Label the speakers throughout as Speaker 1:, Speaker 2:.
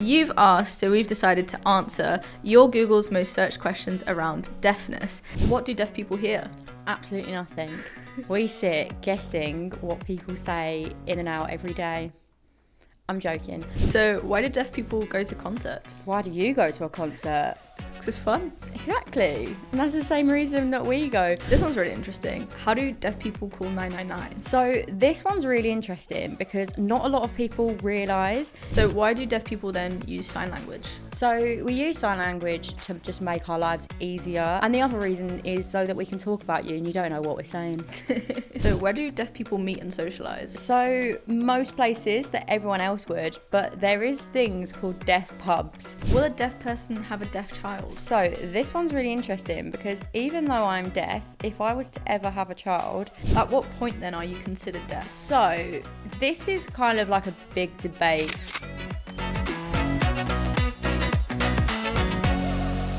Speaker 1: You've asked, so we've decided to answer your Google's most searched questions around deafness. What do deaf people hear?
Speaker 2: Absolutely nothing. We sit guessing what people say in and out every day. I'm joking.
Speaker 1: So why do deaf people go to concerts?
Speaker 2: Why do you go to a concert?
Speaker 1: Because it's fun.
Speaker 2: Exactly. And that's the same reason that we go.
Speaker 1: This one's really interesting. How do deaf people call 999?
Speaker 2: So this one's really interesting because not a lot of people realise.
Speaker 1: So why do deaf people then use sign language?
Speaker 2: So we use sign language to just make our lives easier. And the other reason is so that we can talk about you and you don't know what we're saying.
Speaker 1: So where do deaf people meet and socialise?
Speaker 2: So most places that everyone else would, but there is things called deaf pubs.
Speaker 1: Will a deaf person have a deaf child?
Speaker 2: So this one's really interesting because even though I'm deaf, if I was to ever have a child...
Speaker 1: At what point then are you considered deaf?
Speaker 2: So this is kind of like a big debate.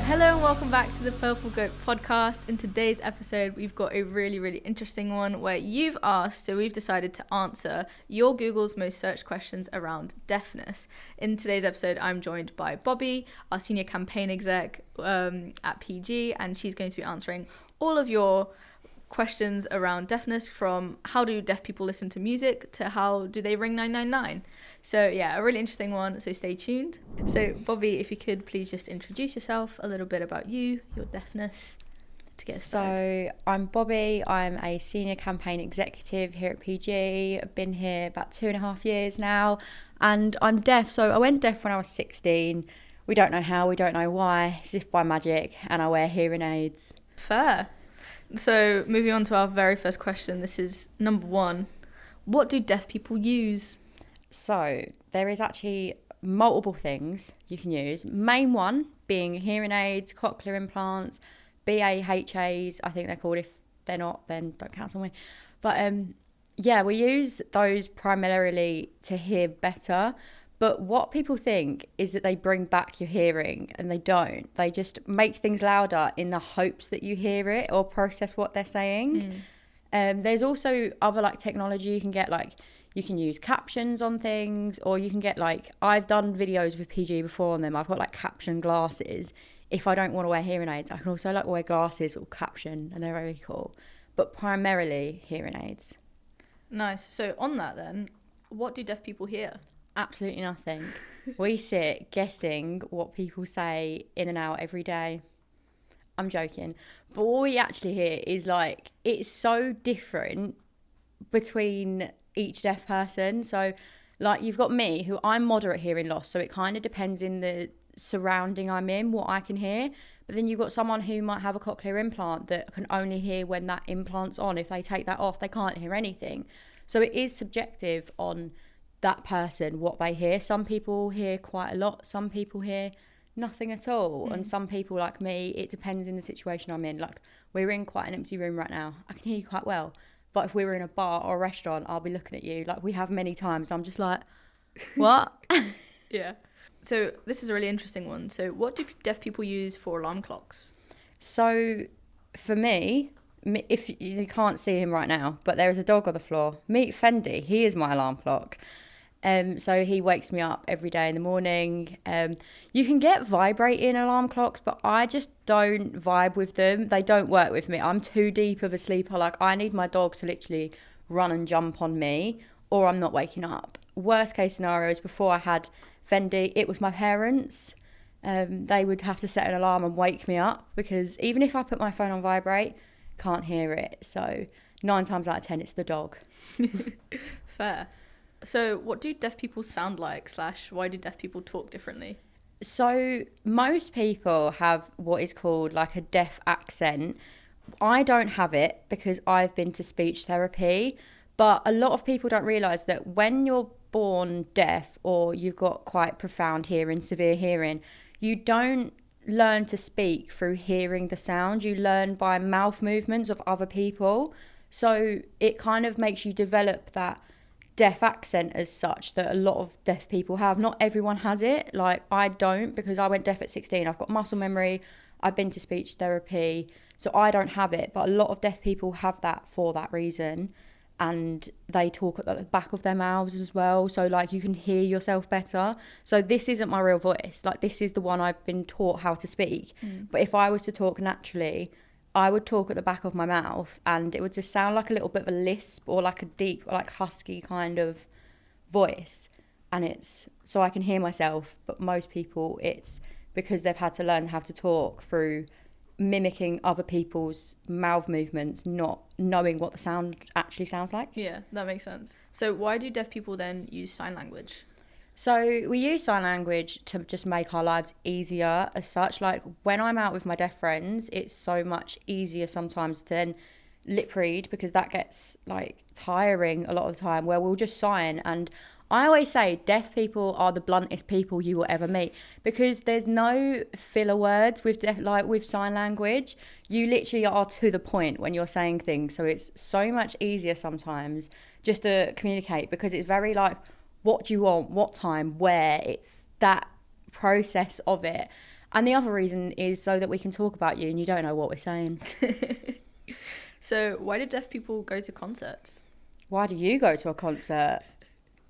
Speaker 1: Hello and welcome back to the Purple Goat podcast. In today's episode, we've got a really interesting one where you've asked, so we've decided to answer your Google's most searched questions around deafness. In today's episode, I'm joined by Bobbie, our senior campaign exec at PG, and she's going to be answering all of your questions around deafness, from how do deaf people listen to music to how do they ring 999. So yeah, a really interesting one, so stay tuned. So Bobbie, if you could please just introduce yourself, a little bit about you, your deafness, to get us started.
Speaker 2: So I'm Bobbie, I'm a senior campaign executive here at PG. I've been here about 2.5 years now, and I'm deaf. So I went deaf when I was 16. We don't know how, we don't know why, as if by magic, and I wear hearing aids.
Speaker 1: Fair. So moving on to our very first question, this is number 1. What do deaf people use?
Speaker 2: So there is actually multiple things you can use. Main one being hearing aids, cochlear implants, BAHAs, I think they're called. If they're not, then don't cancel me. But yeah, we use those primarily to hear better. But what people think is that they bring back your hearing, and they don't. They just make things louder in the hopes that you hear it or process what they're saying. There's also other like technology you can get, like you can use captions on things, or you can get like, I've done videos with PG before on them. I've got like caption glasses. If I don't want to wear hearing aids, I can also like wear glasses or caption, and they're very cool. But primarily hearing aids.
Speaker 1: Nice. So on that then, what do deaf people hear?
Speaker 2: Absolutely nothing. We sit guessing what people say in and out every day. I'm joking. But what we actually hear is like, it's so different between each deaf person. So like you've got me, who I'm moderate hearing loss. So it kind of depends in the surrounding I'm in, what I can hear. But then you've got someone who might have a cochlear implant that can only hear when that implant's on. If they take that off, they can't hear anything. So it is subjective on that person, what they hear. Some people hear quite a lot, some people hear nothing at all, and some people like me, it depends in the situation I'm in. Like we're in quite an empty room right now, I can hear you quite well, but if we were in a bar or a restaurant, I'll be looking at you like we have many times. I'm just like, what?
Speaker 1: Yeah. So this is a really interesting one. So what do deaf people use for alarm clocks?
Speaker 2: So for me, if you can't see him right now, but there is a dog on the floor. Meet Fendi, he is my alarm clock. So he wakes me up every day in the morning. You can get vibrating alarm clocks, but I just don't vibe with them. They don't work with me. I'm too deep of a sleeper. Like I need my dog to literally run and jump on me, or I'm not waking up. Worst case scenarios, before I had Fendi, it was my parents. They would have to set an alarm and wake me up, because even if I put my phone on vibrate, can't hear it. So 9 times out of 10 it's the dog.
Speaker 1: Fair. So what do deaf people sound like, / why do deaf people talk differently?
Speaker 2: So most people have what is called like a deaf accent. I don't have it because I've been to speech therapy, but a lot of people don't realise that when you're born deaf, or you've got quite profound hearing, severe hearing, you don't learn to speak through hearing the sound. You learn by mouth movements of other people. So it kind of makes you develop that deaf accent as such that a lot of deaf people have. Not everyone has it. Like I don't, because I went deaf at 16. I've got muscle memory. I've been to speech therapy. So I don't have it. But a lot of deaf people have that for that reason. and they talk at the back of their mouths as well. So like you can hear yourself better. So this isn't my real voice. Like this is the one I've been taught how to speak. But if I was to talk naturally, I would talk at the back of my mouth and it would just sound like a little bit of a lisp or like a deep, like husky kind of voice. And it's so I can hear myself. But most people, it's because they've had to learn how to talk through mimicking other people's mouth movements, not knowing what the sound actually sounds like.
Speaker 1: Yeah, that makes sense. So why do deaf people then use sign language?
Speaker 2: So we use sign language to just make our lives easier as such. Like when I'm out with my deaf friends, it's so much easier sometimes to then lip read, because that gets like tiring a lot of the time, where we'll just sign. And I always say deaf people are the bluntest people you will ever meet, because there's no filler words with with sign language. You literally are to the point when you're saying things. So it's so much easier sometimes just to communicate, because it's very like, what do you want, what time, where, it's that process of it. And the other reason is so that we can talk about you and you don't know what we're saying.
Speaker 1: So why do deaf people go to concerts?
Speaker 2: Why do you go to a concert?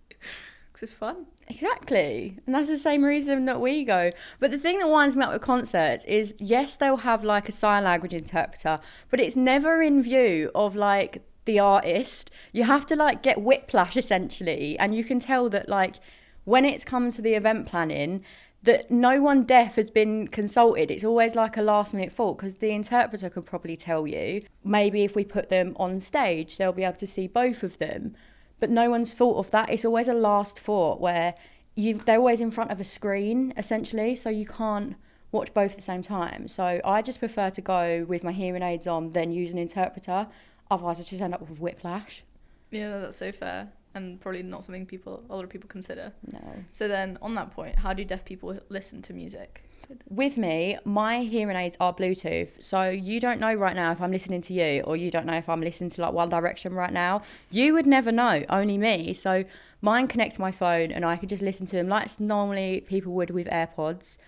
Speaker 1: Because it's fun.
Speaker 2: Exactly. And that's the same reason that we go. But the thing that winds me up with concerts is, yes, they'll have like a sign language interpreter, but it's never in view of like the artist. You have to like get whiplash essentially. And you can tell that like when it's come to the event planning, that no one deaf has been consulted. It's always like a last minute thought, because the interpreter could probably tell you, maybe if we put them on stage, they'll be able to see both of them. But no one's thought of that. It's always a last thought where they're always in front of a screen, essentially, so you can't watch both at the same time. So I just prefer to go with my hearing aids on than use an interpreter. Otherwise, I just end up with whiplash.
Speaker 1: Yeah, that's so fair. And probably not something a lot of people consider.
Speaker 2: No.
Speaker 1: So then, on that point, how do deaf people listen to music?
Speaker 2: With me, my hearing aids are Bluetooth. So you don't know right now if I'm listening to you, or you don't know if I'm listening to like One Direction right now. You would never know, only me. So mine connect to my phone and I could just listen to them like normally people would with AirPods.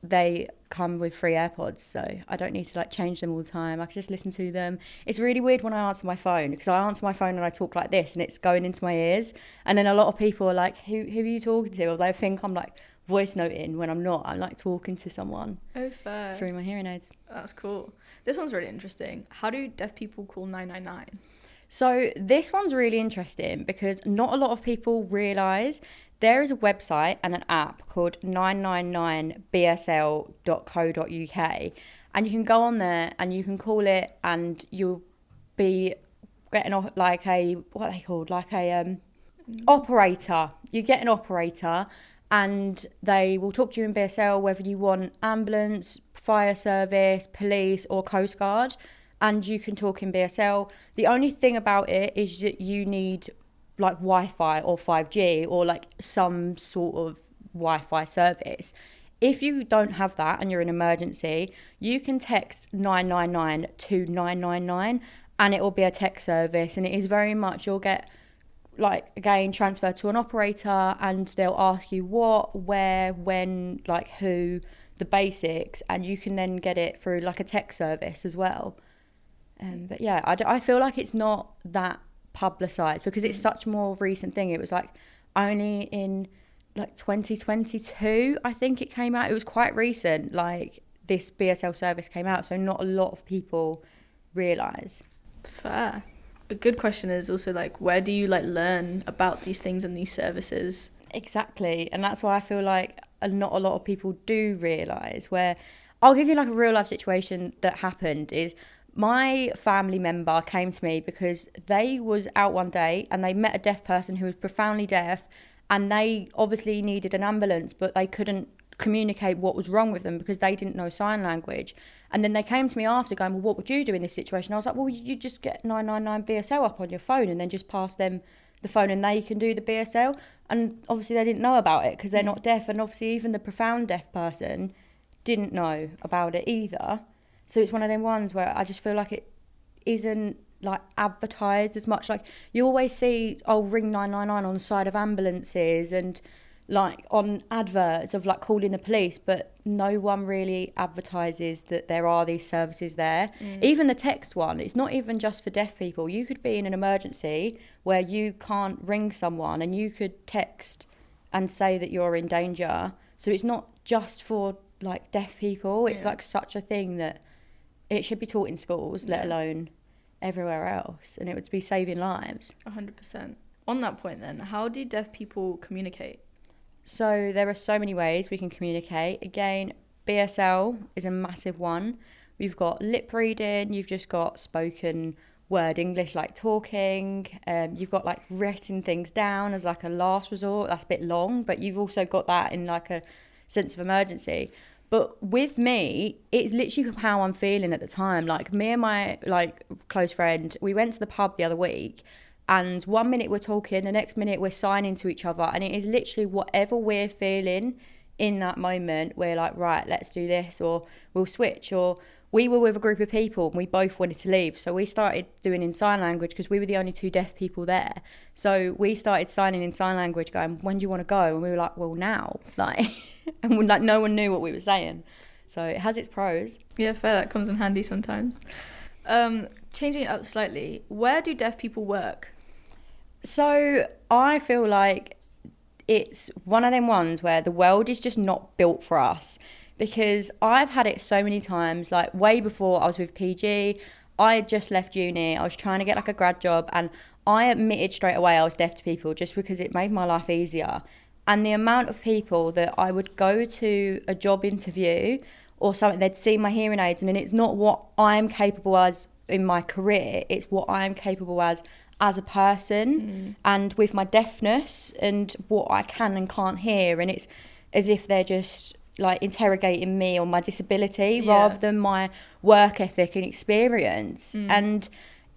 Speaker 2: They come with free AirPods, so I don't need to like change them all the time. I can just listen to them. It's really weird when I answer my phone, because I answer my phone and I talk like this and it's going into my ears. And then a lot of people are like, who are you talking to? Or they think I'm like voice noting when I'm not. I'm like talking to someone.
Speaker 1: Oh, fair.
Speaker 2: Through my hearing aids.
Speaker 1: That's cool. This one's really interesting. How do deaf people call 999?
Speaker 2: So this one's really interesting, because not a lot of people realise there is a website and an app called 999bsl.co.uk, and you can go on there and you can call it, and you'll be getting like a, what are they called, like a operator. You get an operator and they will talk to you in BSL whether you want ambulance, fire service, police or Coast Guard, and you can talk in BSL. The only thing about it is that you need like Wi-Fi or 5G or like some sort of Wi-Fi service. If you don't have that and you're in an emergency, you can text 999 to 999 and it will be a text service, and it is very much, you'll get like again transferred to an operator and they'll ask you what, where, when, like who, the basics, and you can then get it through like a text service as well. But yeah, I feel like it's not that publicised because it's such a more recent thing. It was like only in like 2022 I think it came out. It was quite recent, like this BSL service came out, so not a lot of people realise.
Speaker 1: Fair. A good question is also like, where do you like learn about these things and these services?
Speaker 2: Exactly, and that's why I feel like not a lot of people do realise. Where I'll give you like a real life situation that happened is, my family member came to me because they was out one day and they met a deaf person who was profoundly deaf, and they obviously needed an ambulance, but they couldn't communicate what was wrong with them because they didn't know sign language. And then they came to me after going, well, what would you do in this situation? I was like, well, you just get 999 BSL up on your phone and then just pass them the phone and they can do the BSL. And obviously they didn't know about it because they're not deaf, and obviously even the profound deaf person didn't know about it either. So it's one of them ones where I just feel like it isn't like advertised as much. Like you always see, oh, ring 999 on the side of ambulances and like on adverts of like calling the police, but no one really advertises that there are these services there. Even the text one, it's not even just for deaf people. You could be in an emergency where you can't ring someone and you could text and say that you're in danger. So it's not just for like deaf people. It's like such a thing that it should be taught in schools, let alone everywhere else, and it would be saving lives.
Speaker 1: 100%. On that point then, how do deaf people communicate?
Speaker 2: So there are so many ways we can communicate. Again, BSL is a massive one. We've got lip reading, you've just got spoken word English like talking, you've got like writing things down as like a last resort. That's a bit long, but you've also got that in like a sense of emergency. But with me, it's literally how I'm feeling at the time. Like me and my like close friend, we went to the pub the other week, and 1 minute we're talking, the next minute we're signing to each other, and it is literally whatever we're feeling in that moment. We're like, right, let's do this, or we'll switch. Or we were with a group of people and we both wanted to leave, so we started doing in sign language because we were the only two deaf people there. So we started signing in sign language, going, when do you want to go? And we were like, well, now, like. And like no one knew what we were saying, so it has its pros.
Speaker 1: Yeah, fair. That comes in handy sometimes. Changing it up slightly, where do deaf people work?
Speaker 2: So I feel like it's one of them ones where the world is just not built for us, because I've had it so many times. Like way before I was with PG, I had just left uni, I was trying to get like a grad job, and I admitted straight away I was deaf to people just because it made my life easier. And the amount of people that I would go to a job interview or something, they'd see my hearing aids, and then it's not what I'm capable as in my career, it's what I'm capable as a person and with my deafness and what I can and can't hear. And it's as if they're just like interrogating me on my disability rather than my work ethic and experience. And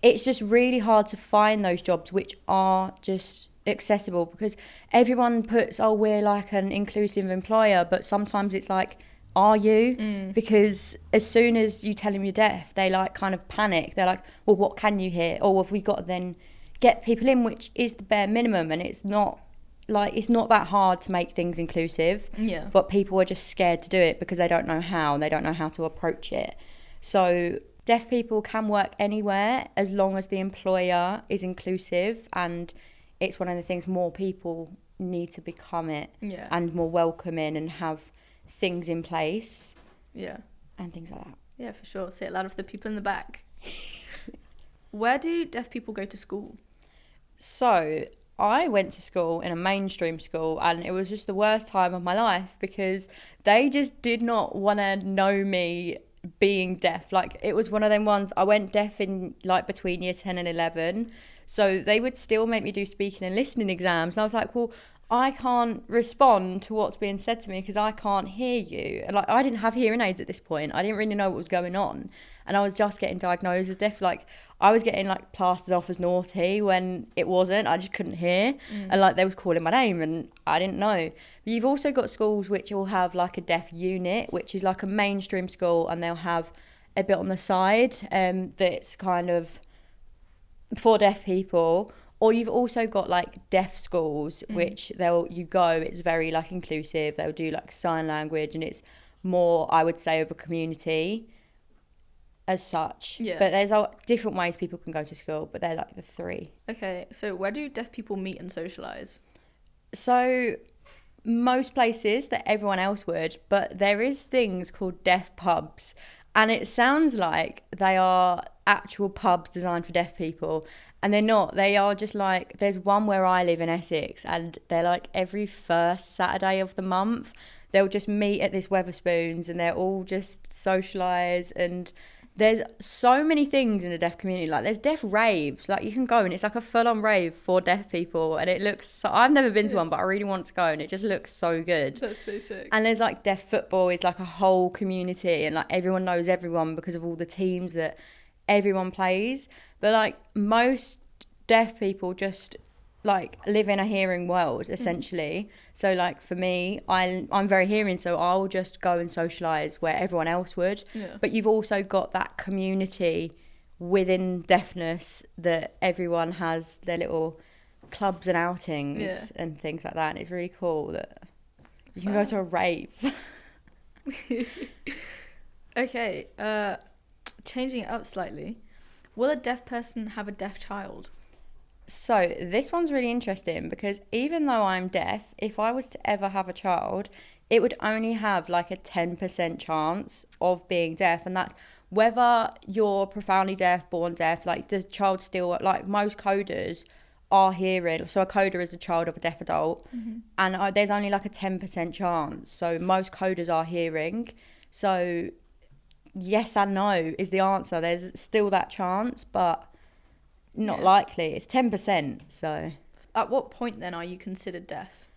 Speaker 2: it's just really hard to find those jobs which are just accessible, because everyone puts, oh, we're like an inclusive employer, but sometimes it's like, are you? Because as soon as you tell them you're deaf, they like kind of panic. They're like, well, what can you hear? Or have we got to then get people in, which is the bare minimum. And it's not like, it's not that hard to make things inclusive, but people are just scared to do it because they don't know how, and they don't know how to approach it. So deaf people can work anywhere as long as the employer is inclusive, and it's one of the things more people need to become it, and more welcoming and have things in place, and things like that.
Speaker 1: Yeah, for sure. Say it loud for the people in the back. Where do deaf people go to school?
Speaker 2: So I went to school in a mainstream school, and it was just the worst time of my life because they just did not want to know me being deaf. Like, it was one of them ones, I went deaf in like between year 10 and 11. So they would still make me do speaking and listening exams. And I was like, well, I can't respond to what's being said to me because I can't hear you. And like, I didn't have hearing aids at this point. I didn't really know what was going on. And I was just getting diagnosed as deaf. Like, I was getting like plastered off as naughty when it wasn't. I just couldn't hear. And like, they was calling my name and I didn't know. But you've also got schools which will have like a deaf unit, which is like a mainstream school, and they'll have a bit on the side that's kind of for deaf people. Or you've also got like deaf schools, which it's very like inclusive. They'll do like sign language, and it's more, I would say, of a community as such. But there's different ways people can go to school, but they're like the three.
Speaker 1: Okay, so where do deaf people meet and socialise?
Speaker 2: So most places that everyone else would, but there is things called deaf pubs, and it sounds like they are actual pubs designed for deaf people, and they're not. They are just like, there's one where I live in Essex, and they're like every first Saturday of the month they'll just meet at this Weatherspoons, and they're all just socialise. And there's so many things in the deaf community. Like, there's deaf raves, like you can go and it's like a full-on rave for deaf people, and it looks so, I've never been to one, but I really want to go, and it just looks so good.
Speaker 1: That's so sick.
Speaker 2: And there's like deaf football is like a whole community, and like everyone knows everyone because of all the teams that everyone plays. But like, most deaf people just like live in a hearing world essentially. So like, for me, I'm very hearing, so I'll just go and socialise where everyone else would. But you've also got that community within deafness that everyone has their little clubs and outings and things like that. And it's really cool that you can go to a rave.
Speaker 1: Okay, changing it up slightly. Will a deaf person have a deaf child?
Speaker 2: So this one's really interesting because even though I'm deaf, if I was to ever have a child, it would only have like a 10% chance of being deaf. And that's whether you're profoundly deaf, born deaf, like the child still, like most coders are hearing. So a coder is a child of a deaf adult. And there's only like a 10% chance. So most coders are hearing. So yes and no is the answer. There's still that chance, but not likely. It's 10%. So
Speaker 1: at what point then are you considered deaf?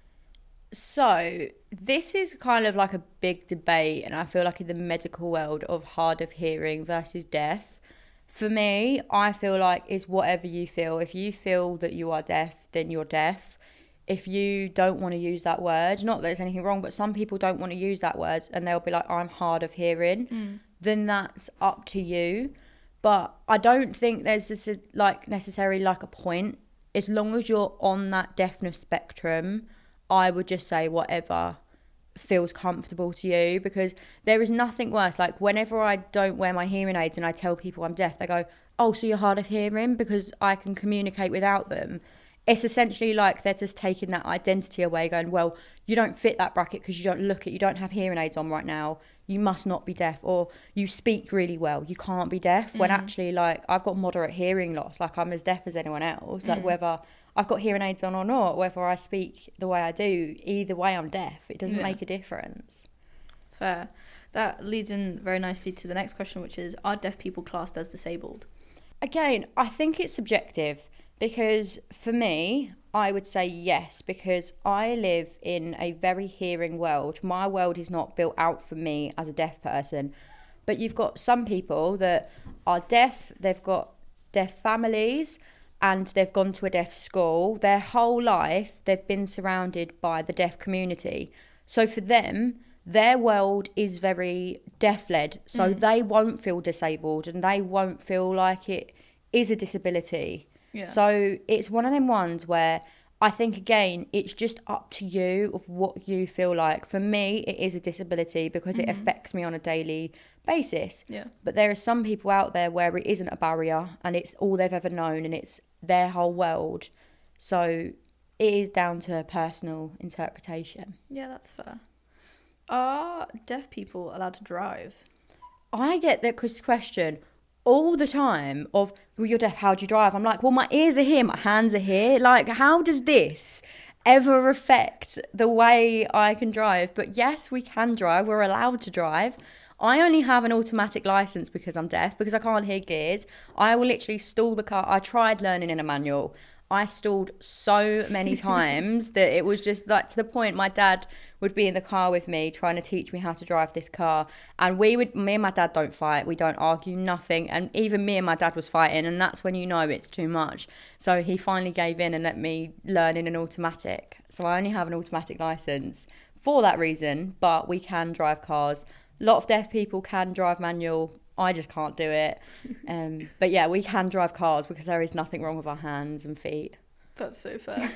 Speaker 2: So this is kind of like a big debate, and I feel like in the medical world of hard of hearing versus deaf. For me, I feel like it's whatever you feel. If you feel that you are deaf, then you're deaf. If you don't want to use that word, not that there's anything wrong, but some people don't want to use that word and they'll be like, I'm hard of hearing, then that's up to you. But I don't think there's just necessarily like a point. As long as you're on that deafness spectrum, I would just say whatever feels comfortable to you, because there is nothing worse. Like whenever I don't wear my hearing aids and I tell people I'm deaf, they go, oh, so you're hard of hearing because I can communicate without them. It's essentially like they're just taking that identity away, going, well, you don't fit that bracket because you don't have hearing aids on right now. You must not be deaf, or you speak really well. You can't be deaf. When actually, like, I've got moderate hearing loss. Like, I'm as deaf as anyone else. Like, whether I've got hearing aids on or not, whether I speak the way I do, either way I'm deaf. It doesn't make a difference.
Speaker 1: Fair. That leads in very nicely to the next question, which is, are deaf people classed as disabled?
Speaker 2: Again, I think it's subjective, because for me, I would say yes, because I live in a very hearing world. My world is not built out for me as a deaf person. But you've got some people that are deaf, they've got deaf families, and they've gone to a deaf school. Their whole life, they've been surrounded by the deaf community. So for them, their world is very deaf-led. So they won't feel disabled and they won't feel like it is a disability. Yeah. So it's one of them ones where I think, again, it's just up to you of what you feel like. For me, it is a disability because it affects me on a daily basis. Yeah. But there are some people out there where it isn't a barrier and it's all they've ever known and it's their whole world. So it is down to personal interpretation.
Speaker 1: Yeah, that's fair. Are deaf people allowed to drive?
Speaker 2: I get that question all the time of, well, you're deaf, how do you drive? I'm like, well, my ears are here, my hands are here. Like, how does this ever affect the way I can drive? But yes, we can drive. We're allowed to drive. I only have an automatic license because I'm deaf, because I can't hear gears. I will literally stall the car. I tried learning in a manual. I stalled so many times that it was just like to the point my dad would be in the car with me trying to teach me how to drive this car, and me and my dad don't fight, we don't argue, nothing, and even me and my dad was fighting, and that's when you know it's too much. So he finally gave in and let me learn in an automatic. So I only have an automatic license for that reason, but we can drive cars. A lot of deaf people can drive manual. I just can't do it. But yeah, we can drive cars because there is nothing wrong with our hands and feet.
Speaker 1: That's so fair.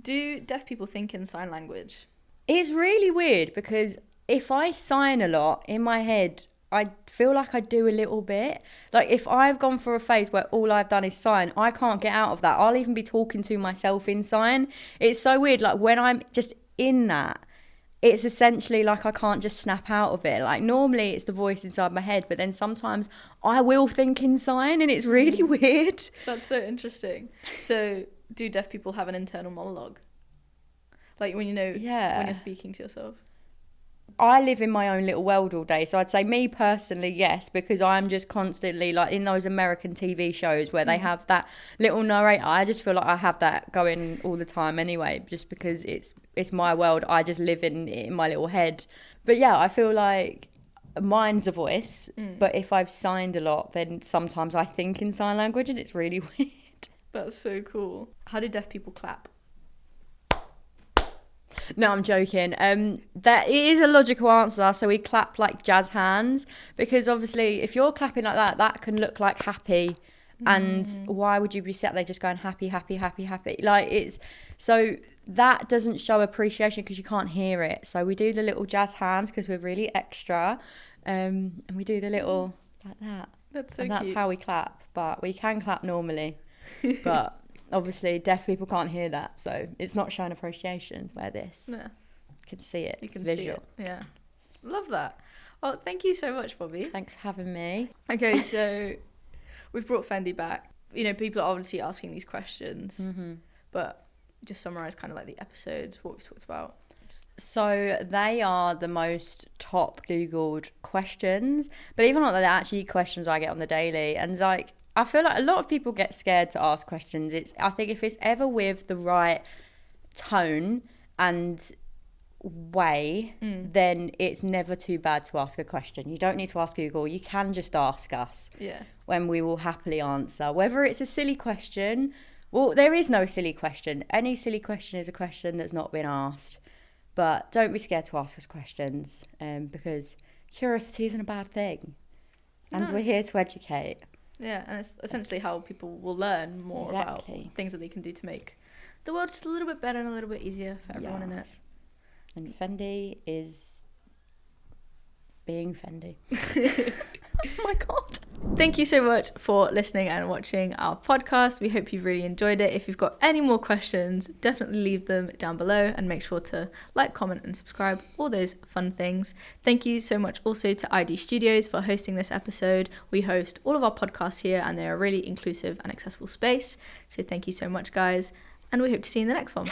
Speaker 1: Do deaf people think in sign language?
Speaker 2: It's really weird because if I sign a lot in my head, I feel like I do a little bit. Like if I've gone for a phase where all I've done is sign, I can't get out of that. I'll even be talking to myself in sign. It's so weird. Like when I'm just in that, it's essentially like I can't just snap out of it. Like normally it's the voice inside my head, but then sometimes I will think in sign and it's really weird.
Speaker 1: That's so interesting. So do deaf people have an internal monologue? Like when when you're speaking to yourself?
Speaker 2: I live in my own little world all day. So I'd say me personally, yes, because I'm just constantly like in those American TV shows where they have that little narrator. I just feel like I have that going all the time anyway, just because it's my world. I just live in my little head. But yeah, I feel like mine's a voice. But if I've signed a lot, then sometimes I think in sign language and it's really weird.
Speaker 1: That's so cool. How do deaf people clap?
Speaker 2: No, I'm joking. That is a logical answer. So we clap like jazz hands, because obviously if you're clapping like that, that can look like happy And why would you be sat there just going happy, happy, happy, happy? Like, it's so that doesn't show appreciation because you can't hear it. So we do the little jazz hands because we're really extra, and we do the little like that.
Speaker 1: That's so
Speaker 2: and that's
Speaker 1: cute.
Speaker 2: how we clap. But we can clap normally, but obviously deaf people can't hear that, so it's not showing appreciation. Where this,
Speaker 1: Yeah,
Speaker 2: you can see it.
Speaker 1: you
Speaker 2: It's
Speaker 1: can
Speaker 2: visual.
Speaker 1: see it. Yeah, love that. Well, thank you so much, Bobbie.
Speaker 2: Thanks for having me.
Speaker 1: Okay, so we've brought Fendi back. You know, people are obviously asking these questions, but just summarise kind of like the episodes, what we've talked about.
Speaker 2: So they are the most top Googled questions, but even like they're actually questions I get on the daily. And like, I feel like a lot of people get scared to ask questions. I think if it's ever with the right tone and way, then it's never too bad to ask a question. You don't need to ask Google. You can just ask us.
Speaker 1: Yeah.
Speaker 2: When we will happily answer. Whether it's a silly question, well, there is no silly question. Any silly question is a question that's not been asked. But don't be scared to ask us questions, because curiosity isn't a bad thing. And we're here to educate.
Speaker 1: Yeah, and it's essentially how people will learn more about things that they can do to make the world just a little bit better and a little bit easier for everyone in it.
Speaker 2: And Fendi is being Fendi. Oh my God.
Speaker 1: Thank you so much for listening and watching our podcast. We hope you've really enjoyed it. If you've got any more questions, definitely leave them down below and make sure to like, comment and subscribe, all those fun things. Thank you so much also to ID Studios for hosting this episode. We host all of our podcasts here and they're a really inclusive and accessible space. So thank you so much, guys, and we hope to see you in the next one.